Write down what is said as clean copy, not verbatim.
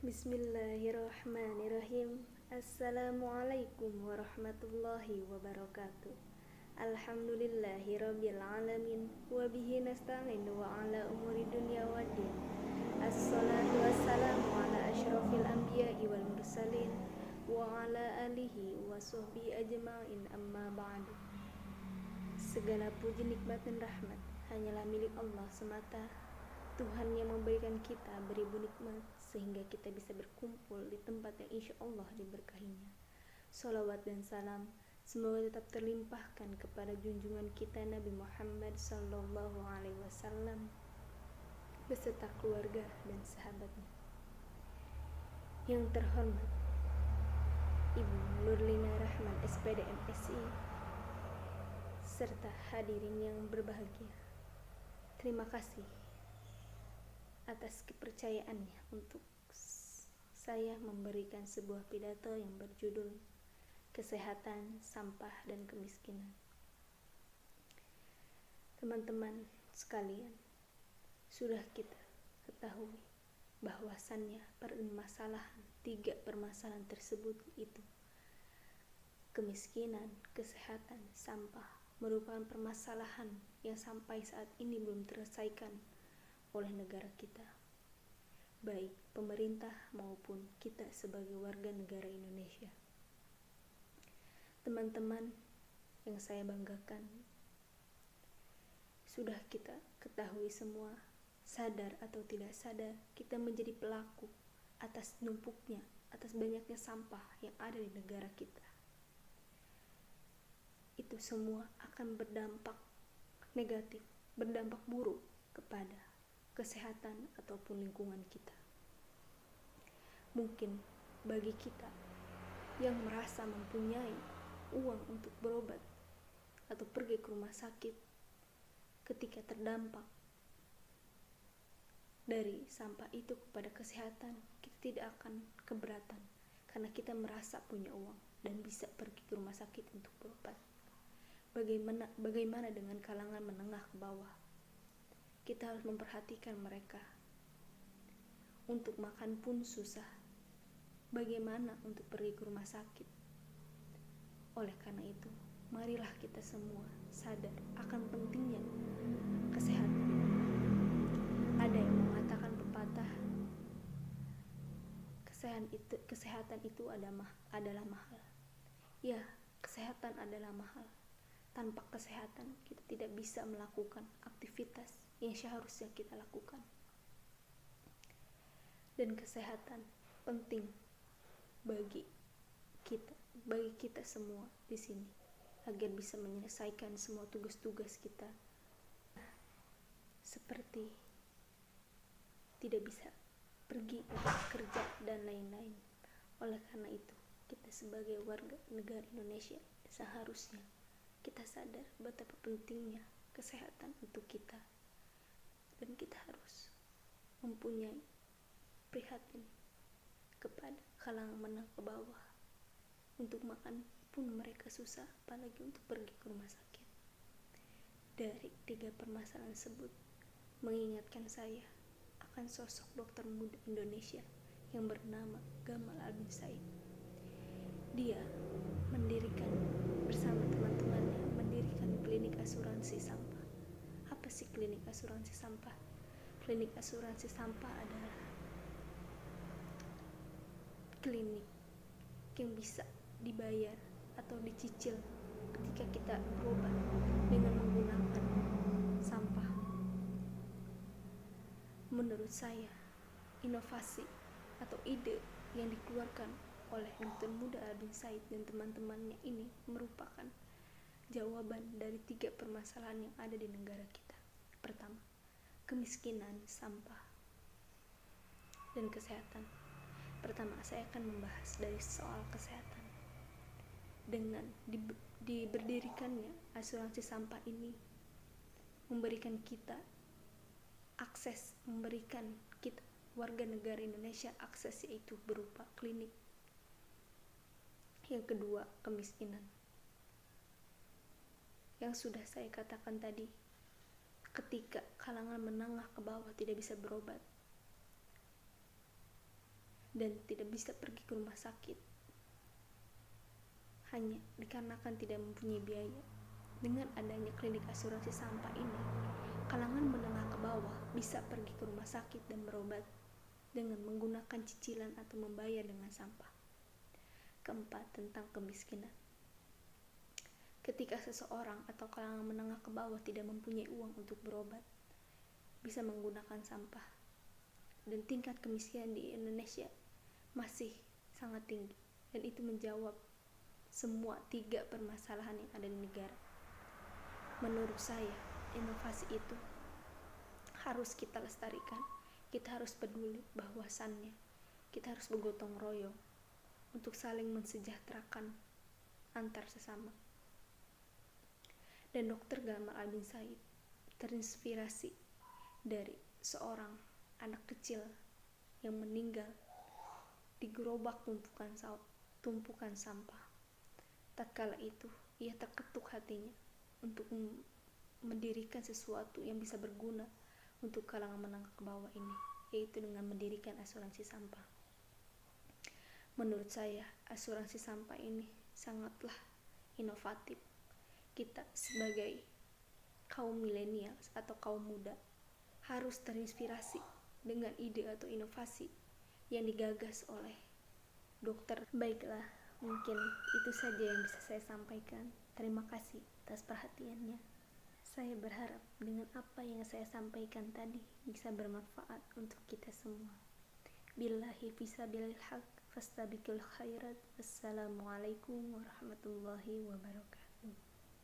Bismillahirrahmanirrahim. Assalamualaikum warahmatullahi wabarakatuh. Alhamdulillahirabbil alamin wa bihi nasta'in wa ala umuri dunya waddin. Assalatu wassalamu ala asyrafil anbiya'i wal mursalin wa ala alihi wa sahbihi ajma'in, amma ba'du. Segala puji nikmat dan rahmat hanyalah milik Allah semata, Tuhan yang memberikan kita beribu nikmat sehingga kita bisa berkumpul di tempat yang insya Allah diberkahinya. Salawat dan salam semoga tetap terlimpahkan kepada junjungan kita Nabi Muhammad Sallallahu Alaihi Wasallam beserta keluarga dan sahabatnya. Yang terhormat Ibu Nurlina Rahman SPD MSI serta hadirin yang berbahagia, terima kasih atas kepercayaannya untuk saya memberikan sebuah pidato yang berjudul Kesehatan, Sampah, dan Kemiskinan. Teman-teman sekalian, sudah kita ketahui bahwasannya tiga permasalahan tersebut itu kemiskinan, kesehatan, sampah merupakan permasalahan yang sampai saat ini belum terselesaikan oleh negara kita, baik pemerintah maupun kita sebagai warga negara Indonesia. Teman-teman yang saya banggakan, sudah kita ketahui semua, sadar atau tidak sadar, kita menjadi pelaku atas banyaknya sampah yang ada di negara kita. Itu semua akan berdampak negatif, berdampak buruk kepada kesehatan ataupun lingkungan kita. Mungkin bagi kita yang merasa mempunyai uang untuk berobat atau pergi ke rumah sakit, ketika terdampak dari sampah itu kepada kesehatan, kita tidak akan keberatan karena kita merasa punya uang dan bisa pergi ke rumah sakit untuk berobat. Bagaimana dengan kalangan menengah ke bawah? Kita harus memperhatikan mereka. Untuk makan pun susah. Bagaimana untuk pergi ke rumah sakit? Oleh karena itu, marilah kita semua sadar akan pentingnya kesehatan. Ada yang mengatakan pepatah, kesehatan itu adalah mahal. Ya, kesehatan adalah mahal. Tanpa kesehatan, kita tidak bisa melakukan aktivitas yang seharusnya kita lakukan. Dan kesehatan penting bagi kita semua di sini agar bisa menyelesaikan semua tugas-tugas kita, seperti tidak bisa pergi untuk kerja dan lain-lain. Oleh karena itu, kita sebagai warga negara Indonesia seharusnya kita sadar betapa pentingnya kesehatan untuk kita, dan kita harus mempunyai prihatin kepada kalangan menengah ke bawah. Untuk makan pun mereka susah, apalagi untuk pergi ke rumah sakit. Dari tiga permasalahan tersebut mengingatkan saya akan sosok dokter muda Indonesia yang bernama Gamal Albin Said. Dia bersama teman-temannya mendirikan klinik asuransi sampah. Apa sih klinik asuransi sampah? Klinik asuransi sampah adalah klinik yang bisa dibayar atau dicicil ketika kita berobat dengan menggunakan sampah. Menurut saya, inovasi atau ide yang dikeluarkan oleh dokter muda Albin Said dan teman-temannya ini merupakan jawaban dari tiga permasalahan yang ada di negara kita. Pertama, kemiskinan, sampah, dan kesehatan. Pertama, saya akan membahas dari soal kesehatan. Dengan diberdirikannya asuransi sampah ini memberikan kita warga negara Indonesia akses, yaitu berupa klinik. Yang kedua, kemiskinan. Yang sudah saya katakan tadi, ketika kalangan menengah ke bawah tidak bisa berobat, dan tidak bisa pergi ke rumah sakit hanya dikarenakan tidak mempunyai biaya. Dengan adanya klinik asuransi sampah ini, kalangan menengah ke bawah bisa pergi ke rumah sakit dan berobat dengan menggunakan cicilan atau membayar dengan sampah. Keempat, tentang kemiskinan. Ketika seseorang atau kalangan menengah ke bawah tidak mempunyai uang untuk berobat, bisa menggunakan sampah. Dan tingkat kemiskinan di Indonesia masih sangat tinggi, dan itu menjawab semua 3 permasalahan yang ada di negara. Menurut saya, inovasi itu harus kita lestarikan. Kita harus peduli bahwasannya kita harus bergotong royong untuk saling mensejahterakan antar sesama. Dan Dr. Gamal Albin Said terinspirasi dari seorang anak kecil yang meninggal di gerobak tumpukan sampah. Tatkala itu ia terketuk hatinya untuk mendirikan sesuatu yang bisa berguna untuk kalangan menengah ke bawah ini, yaitu dengan mendirikan asuransi sampah. Menurut saya, asuransi sampah ini sangatlah inovatif. Kita sebagai kaum milenial atau kaum muda harus terinspirasi dengan ide atau inovasi yang digagas oleh dokter. Baiklah, mungkin itu saja yang bisa saya sampaikan. Terima kasih atas perhatiannya. Saya berharap dengan apa yang saya sampaikan tadi bisa bermanfaat untuk kita semua. Billahi fisabilil haq fastabiqul khairat. Wassalamualaikum warahmatullahi wabarakatuh.